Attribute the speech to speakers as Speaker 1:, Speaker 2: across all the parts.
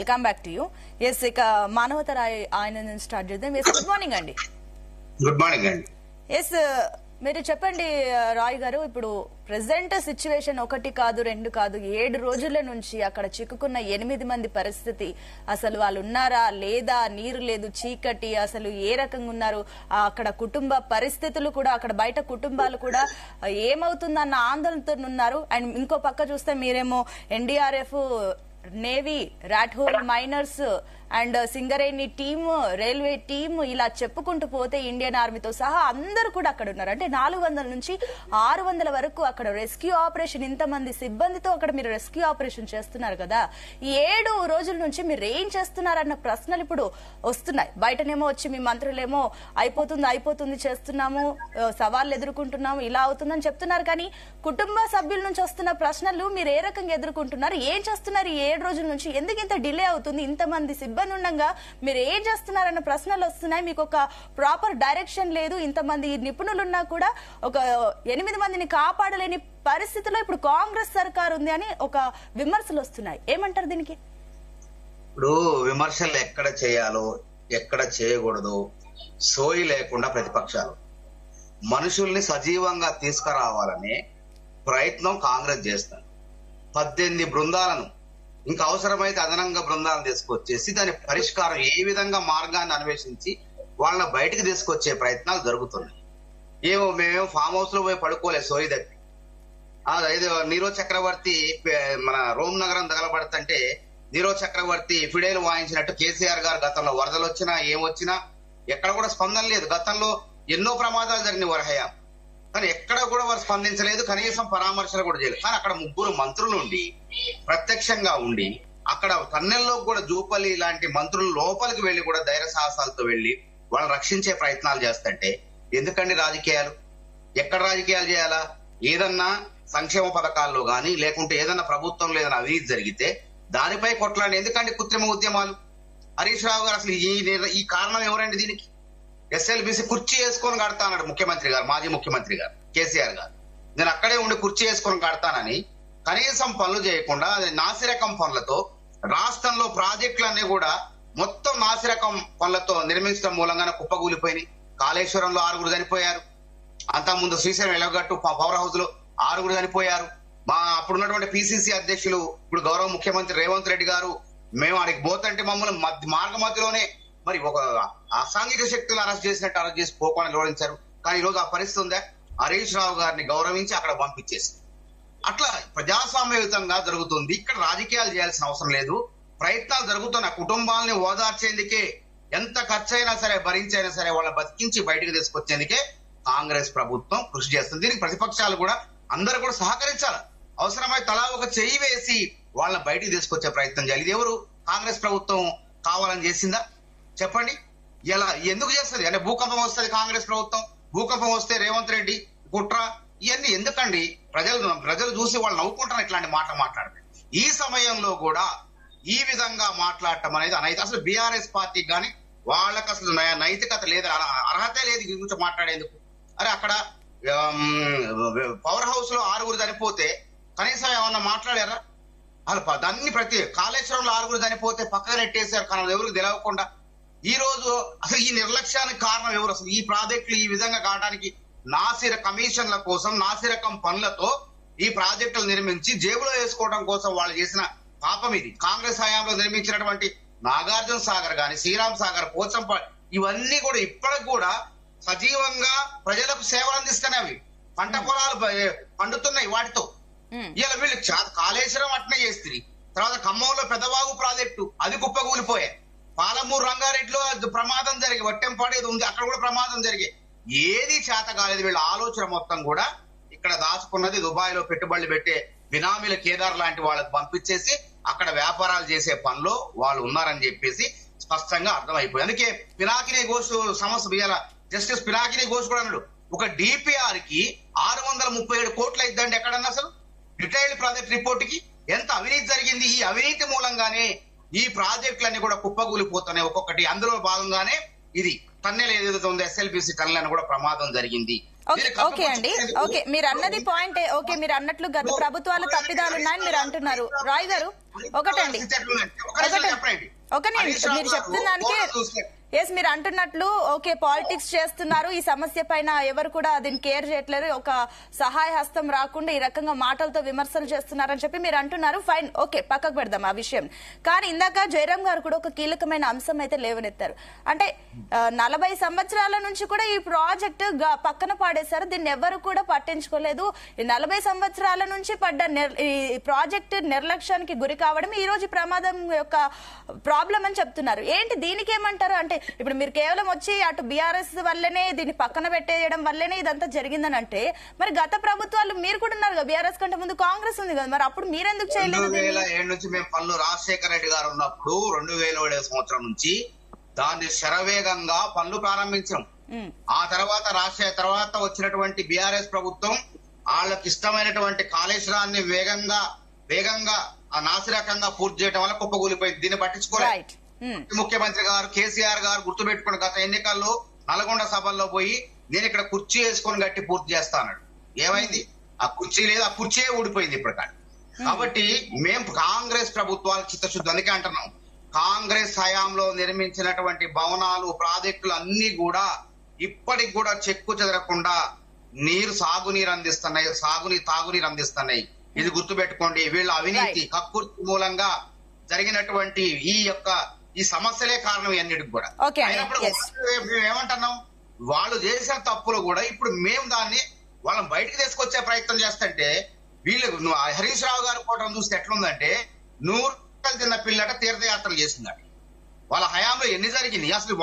Speaker 1: Welcome back to you. Yes, ఇక మానవత రాయ్ ఆయన start చేద్దాం. ఎస్, గుడ్ మార్నింగ్ అండి.
Speaker 2: గుడ్ మార్నింగ్ అండి.
Speaker 1: ఎస్, మీరు చెప్పండి రాయ్ గారు. ఇప్పుడు ప్రెసెంట్ సిచ్యువేషన్ ఒకటి కాదు, రెండు కాదు, 7 రోజుల నుంచి అక్కడ చిక్కుకున్న 8 మంది పరిస్థితి, అసలు వాళ్ళు ఉన్నారా లేదా, నీరు లేదు, చీకటి, అసలు ఏ రకంగా ఉన్నారు, అక్కడ కుటుంబ పరిస్థితులు కూడా, అక్కడ బయట కుటుంబాలు కూడా ఏమవుతుందన్న ఆందోళనతో ఉన్నారు. అండ్ ఇంకో పక్క చూస్తే మీరేమో NDRF, navy, rat hole miners and Singareni team, railway team, ఇలా చెప్పుకుంటూ పోతే ఇండియన్ ఆర్మీతో సహా అందరూ కూడా అక్కడ ఉన్నారు. అంటే 400 నుంచి 600 వరకు అక్కడ రెస్క్యూ ఆపరేషన్, ఇంతమంది సిబ్బందితో అక్కడ మీరు రెస్క్యూ ఆపరేషన్ చేస్తున్నారు కదా. ఈ 7 రోజుల నుంచి మీరు ఏం చేస్తున్నారన్న ప్రశ్నలు ఇప్పుడు వస్తున్నాయి. బయటనేమో వచ్చి మీ మంత్రులేమో అయిపోతుంది చేస్తున్నాము, సవాళ్ళు ఎదుర్కొంటున్నాము, ఇలా అవుతుందని చెప్తున్నారు. కానీ కుటుంబ సభ్యుల నుంచి వస్తున్న ప్రశ్నలు మీరు ఏ రకంగా ఎదుర్కొంటున్నారు, ఏం చేస్తున్నారు ఈ 7 రోజుల నుంచి, ఎందుకు ఇంత డిలే అవుతుంది, ఇంతమంది సిబ్బంది ఉండగా మీరు ఏం చేస్తున్నారన్న ప్రశ్నలు వస్తున్నాయి. మీకు ఒక ప్రాపర్ డైరెక్షన్ లేదు, ఇంతమంది నిపుణులు ఉన్నా కూడా ఒక 8 మందిని కాపాడలేని పరిస్థితిలో ఇప్పుడు కాంగ్రెస్ సర్కార్ ఉంది అని ఒక విమర్శలు వస్తున్నాయి. ఏమంటారు దీనికి?
Speaker 2: ఇప్పుడు విమర్శలు ఎక్కడ చేయాలో ఎక్కడ చేయకూడదు సోయి లేకుండా ప్రతిపక్షాలు మనుషుల్ని సజీవంగా తీసుకురావాలనే ప్రయత్నం కాంగ్రెస్ చేస్తారు. 18 బృందాలను, ఇంకా అవసరమైతే అదనంగా బృందాలను తీసుకొచ్చేసి దాని పరిష్కారం ఏ విధంగా మార్గాన్ని అన్వేషించి వాళ్ళని బయటకు తీసుకొచ్చే ప్రయత్నాలు జరుగుతున్నాయి. మేమేమో ఫామ్ హౌస్ లో పోయి పడుకోలే సోయి తప్పి. నీరో చక్రవర్తి మన రోమ్ నగరం తగలబడుతుంటే నీరో చక్రవర్తి ఫిడేలు వాయించినట్టు కేసీఆర్ గారు గతంలో వరదలు వచ్చినా ఏమొచ్చినా ఎక్కడ కూడా స్పందన లేదు. గతంలో ఎన్నో ప్రమాదాలు జరిగినాయి వారి హయాం, కానీ ఎక్కడ కూడా వారు స్పందించలేదు, కనీసం పరామర్శలు కూడా చేయలేదు. కానీ అక్కడ 3 మంత్రులు ఉండి ప్రత్యక్షంగా ఉండి అక్కడ కన్నెల్లో కూడా జూపల్లి లాంటి మంత్రులు లోపలికి వెళ్లి కూడా ధైర్య సాహసాలతో వెళ్లి వాళ్ళని రక్షించే ప్రయత్నాలు చేస్తుంటే ఎందుకండి రాజకీయాలు? ఎక్కడ రాజకీయాలు చేయాలా? ఏదన్నా సంక్షేమ పథకాల్లో గానీ లేకుంటే ఏదన్నా ప్రభుత్వంలో ఏదైనా అవినీతి జరిగితే దానిపై కొట్లాడి ఎందుకండి కృత్రిమ ఉద్యమాలు? హరీష్ రావు గారు అసలు ఈ కారణం ఎవరండి దీనికి? ఎస్ఎల్బిసి కుర్చీ వేసుకొని కడతా అన్నాడు ముఖ్యమంత్రి గారు, మాజీ ముఖ్యమంత్రి గారు కేసీఆర్ గారు. నేను అక్కడే ఉండి కుర్చీ వేసుకొని కడతానని కనీసం పనులు చేయకుండా నాసిరకం పనులతో రాష్ట్రంలో ప్రాజెక్టులన్నీ కూడా మొత్తం నాసిరకం పనులతో నిర్మించడం మూలంగానే కుప్పగూలిపోయినాయి. కాళేశ్వరంలో 6 చనిపోయారు. అంతకుముందు శ్రీశైలం ఎలగట్టు పవర్ హౌస్ లో 6 చనిపోయారు. మా అప్పుడున్నటువంటి పిసిసి అధ్యక్షులు ఇప్పుడు గౌరవ ముఖ్యమంత్రి రేవంత్ రెడ్డి గారు మేము అడిగి పోతంటే మమ్మల్ని మార్గ మధ్యలోనే మరి ఒక అసాంఘిక శక్తులు అరెస్ట్ చేసి పోకుండా జోడించారు. కానీ ఈరోజు ఆ పరిస్థితి ఉందా? హరీష్ రావు గారిని గౌరవించి అక్కడ పంపించేసి అట్లా ప్రజాస్వామ్యయుతంగా జరుగుతుంది. ఇక్కడ రాజకీయాలు చేయాల్సిన అవసరం లేదు. ప్రయత్నాలు జరుగుతున్న కుటుంబాలని ఓదార్చేందుకే ఎంత ఖర్చైనా సరే భరించైనా సరే వాళ్ళని బతికించి బయటకు తీసుకొచ్చేందుకే కాంగ్రెస్ ప్రభుత్వం కృషి చేస్తుంది. దీనికి ప్రతిపక్షాలు కూడా అందరూ కూడా సహకరించాలి. అవసరమై తలా ఒక చెయ్యి వేసి వాళ్ళని బయటకు తీసుకొచ్చే ప్రయత్నం చేయాలి. ఇది ఎవరు? కాంగ్రెస్ ప్రభుత్వం కావాలని చేసిందా చెప్పండి? ఇలా ఎందుకు చేస్తుంది? అంటే భూకంపం వస్తుంది కాంగ్రెస్ ప్రభుత్వం, భూకంపం వస్తే రేవంత్ రెడ్డి కుట్ర, ఇవన్నీ ఎందుకండి? ప్రజలు చూసి వాళ్ళు నవ్వుకుంటారు ఇట్లాంటి మాట మాట్లాడితే. ఈ సమయంలో కూడా ఈ విధంగా మాట్లాడటం అనేది అనైతే అసలు బీఆర్ఎస్ పార్టీకి కానీ వాళ్ళకి అసలు నైతికత లేదు, అర్హతే లేదు ఈ గురించి మాట్లాడేందుకు. అరే అక్కడ పవర్ హౌస్ లో 6 చనిపోతే కనీసం ఏమన్నా మాట్లాడారా? అసలు దాన్ని కాళేశ్వరంలో 6 చనిపోతే పక్కన నెట్టేశారు, కానీ ఎవరికి తెలియకుండా. ఈ రోజు అసలు ఈ నిర్లక్ష్యానికి కారణం ఎవరు? అసలు ఈ ప్రాజెక్టులు ఈ విధంగా కావడానికి నాసిర కమిషన్ల కోసం నాసిరకం పనులతో ఈ ప్రాజెక్టులు నిర్మించి జేబులో వేసుకోవడం కోసం వాళ్ళు చేసిన పాపం ఇది. కాంగ్రెస్ హయాంలో నిర్మించినటువంటి నాగార్జున సాగర్ గాని, శ్రీరామ్ సాగర్, పోచంపాడు, ఇవన్నీ కూడా ఇప్పటికి కూడా సజీవంగా ప్రజలకు సేవలు అందిస్తున్నాయి. పంట పొలాలు పండుతున్నాయి వాటితో. ఇలా వీళ్ళు కాళేశ్వరం అట్నే చేస్తుంది. తర్వాత ఖమ్మంలో పెద్దవాగు ప్రాజెక్టు అది కుప్పగూలిపోయాయి. పాలమూరు రంగారెడ్డిలో ప్రమాదం జరిగి వట్టెంపాడేది ఉంది, అక్కడ కూడా ప్రమాదం జరిగి ఏది చేత కాలేదు. వీళ్ళ ఆలోచన మొత్తం కూడా ఇక్కడ దాచుకున్నది దుబాయ్ లో పెట్టుబడులు పెట్టే బినామీల కేదార్ లాంటి వాళ్ళకి పంపించేసి అక్కడ వ్యాపారాలు చేసే పనిలో వాళ్ళు ఉన్నారని చెప్పేసి స్పష్టంగా అర్థమైపోయింది. అందుకే పినాకిని ఘోష్ సమస్య జస్టిస్ పినాకిని ఘోష్ కూడా అన్నాడు, ఒక డిపిఆర్ కి 637 కోట్లు అయిద్దండి ఎక్కడన్నా అసలు డీటెయిల్డ్ ప్రాజెక్ట్ రిపోర్ట్ కి. ఎంత అవినీతి జరిగింది? ఈ అవినీతి మూలంగానే ఈ ప్రాజెక్టులన్నీ కూడా కుప్పగూలిపోతున్నాయి ఒక్కొక్కటి. అందులో భాగంగానే ఇది టన్నెల్ ఏదైతే ఉందో ఎస్ఎల్బిసి టన్నెల్ అని కూడా ప్రమాదం జరిగింది.
Speaker 1: ఓకే అండి, ఓకే మీరు అన్నది పాయింటే. ఓకే మీరు అన్నట్లు గత ప్రభుత్వాలు తప్పిదాలు ఉన్నాయని మీరు అంటున్నారు. రాయ్ గారు ఒకటండి, మీరు చెప్తున్న దానికి ఎస్ మీరు అంటున్నట్లు ఓకే పాలిటిక్స్ చేస్తున్నారు, ఈ సమస్య పైన ఎవరు కూడా దీన్ని కేర్ చేయట్లేదు, ఒక సహాయ హస్తం రాకుండా ఈ రకంగా మాటలతో విమర్శలు చేస్తున్నారని చెప్పి మీరు అంటున్నారు. ఫైన్, ఓకే పక్కకు పెడదాం ఆ విషయం. కానీ ఇందాక జయరాం గారు కూడా ఒక కీలకమైన అంశం అయితే లేవనెత్తారు. అంటే 40 సంవత్సరాల నుంచి కూడా ఈ ప్రాజెక్ట్ పక్కన పాడేశారు, దీన్ని ఎవరు కూడా పట్టించుకోలేదు. ఈ 40 సంవత్సరాల నుంచి పడ్డ ఈ ప్రాజెక్ట్ నిర్లక్ష్యానికి గురి కావడం ఈ రోజు ప్రమాదం యొక్క ప్రాబ్లం అని చెప్తున్నారు. ఏంటి దీనికి ఏమంటారు? అంటే ఇప్పుడు మీరు కేవలం వచ్చి అటు బీఆర్ఎస్ వల్లనే దీన్ని పక్కన పెట్టేయడం వల్లనే ఇదంతా జరిగిందని అంటే, మరి గత ప్రభుత్వాలు మీరు కూడా ఉన్నారు కదా, బీఆర్ఎస్ కంటే ముందు కాంగ్రెస్ ఉంది కదా, మరి అప్పుడు మీరెందుకు చేయలేదు?
Speaker 2: 2007 నుంచి మేము పనులు రాజశేఖర రెడ్డి గారు ఉన్నప్పుడు 2007 సంవత్సరం నుంచి దాన్ని శరవేగంగా పనులు ప్రారంభించాం. ఆ తర్వాత వచ్చినటువంటి బీఆర్ఎస్ ప్రభుత్వం వాళ్ళకి ఇష్టమైనటువంటి కాళేశ్వరాన్ని వేగంగా నాసిరకంగా పూర్తి చేయడం వల్ల కుప్పగూలిపోయింది. దీన్ని పట్టించుకోలేదు. ముఖ్యమంత్రి గారు కేసీఆర్ గారు గుర్తుపెట్టుకుని గత ఎన్నికల్లో నల్గొండ సభల్లో పోయి నేను ఇక్కడ కుర్చీ వేసుకొని గట్టి పూర్తి చేస్తాను. ఏమైంది? ఆ కుర్చీ లేదు, ఆ కుర్చీ ఊడిపోయింది ఇప్పుడు. కాబట్టి మేము కాంగ్రెస్ ప్రభుత్వాలు చిత్తశుద్ధి, అందుకే అంటున్నాం కాంగ్రెస్ హయాంలో నిర్మించినటువంటి భవనాలు ప్రాజెక్టులు అన్ని కూడా ఇప్పటికి కూడా చెక్కు చెదరకుండా సాగునీరు అందిస్తున్నాయి, తాగునీరు అందిస్తున్నాయి. ఇది గుర్తుపెట్టుకోండి. వీళ్ళ అవినీతి కక్కుర్తి మూలంగా జరిగినటువంటి ఈ సమస్యలే కారణం అన్నిటికి కూడా. అయినప్పుడు మేము ఏమంటున్నాం, వాళ్ళు చేసిన తప్పులు కూడా ఇప్పుడు మేము దాన్ని వాళ్ళని బయటకు తీసుకొచ్చే ప్రయత్నం చేస్తుంటే, వీళ్ళు హరీష్ రావు గారి కోటం చూస్తే ఎట్లుందంటే 100 తిన్న పిల్లట తీర్థయాత్రలు చేసిందట. వాళ్ళ హయాంలో ఎన్ని జరిగింది అసలు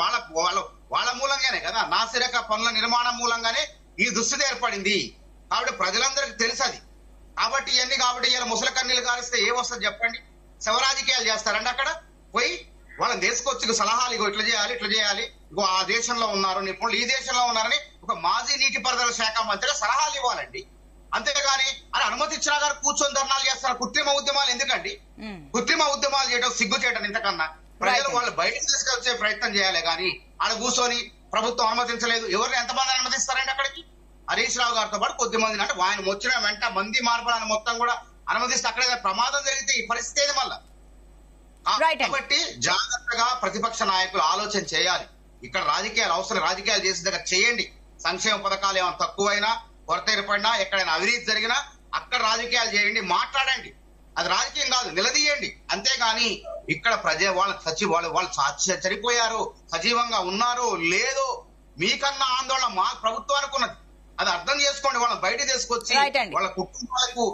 Speaker 2: వాళ్ళ మూలంగానే కదా, నాసిరక పనుల నిర్మాణం మూలంగానే ఈ దుస్థితి ఏర్పడింది. కాబట్టి ప్రజలందరికీ తెలుసు అది. కాబట్టి ఇలా ముసలి కన్నీళ్ళు కారిస్తే ఏమొస్తుంది చెప్పండి? శవరాజకీయాలు చేస్తారండి అక్కడ పోయి వాళ్ళని తీసుకొచ్చి సలహాలు, ఇట్లా చేయాలి, ఇగో ఆ దేశంలో ఉన్నారు నిపుణులు, ఈ దేశంలో ఉన్నారని ఒక మాజీ నీటిపారుదల శాఖ మంత్రిగా సలహాలు ఇవ్వాలండి. అంతేగాని అని అనుమతి ఇచ్చినా గారు కూర్చొని ధర్నాలు చేస్తారు. కృత్రిమ ఉద్యమాలు ఎందుకండి? కృత్రిమ ఉద్యమాలు చేయడం సిగ్గు చేయడం. ఇంతకన్నా ప్రజలు వాళ్ళు బయటకు తీసుకొచ్చే ప్రయత్నం చేయాలి కానీ ఆడ కూర్చొని ప్రభుత్వం అనుమతించలేదు. ఎవరిని ఎంతమంది అనుమతిస్తారండి అక్కడికి? హరీష్ రావు గారితో పాటు కొద్ది మందిని, అంటే ఆయన వచ్చిన వెంట మంది మార్పులను మొత్తం కూడా అనుమతిస్తే అక్కడ ప్రమాదం జరిగితే ఈ పరిస్థితి ఏది మళ్ళా? కాబట్టి జాగ్రత్తగా ప్రతిపక్ష నాయకులు ఆలోచన చేయాలి. ఇక్కడ రాజకీయాలు అవసరం, రాజకీయాలు చేసిన దగ్గర చేయండి. సంక్షేమ పథకాలు ఏమైనా తక్కువైనా, కొరత ఏర్పడినా, ఎక్కడైనా అవినీతి జరిగినా అక్కడ రాజకీయాలు చేయండి, మాట్లాడండి. అది రాజకీయం కాదు, నిలదీయండి. అంతేగాని ఇక్కడ వాళ్ళు చనిపోయారు, సజీవంగా ఉన్నారో లేదో మీకన్నా ఆందోళన మా ప్రభుత్వానికి ఉన్నది. అది అర్థం చేసుకోండి. వాళ్ళని బయట తీసుకొచ్చి వాళ్ళ కుటుంబాలకు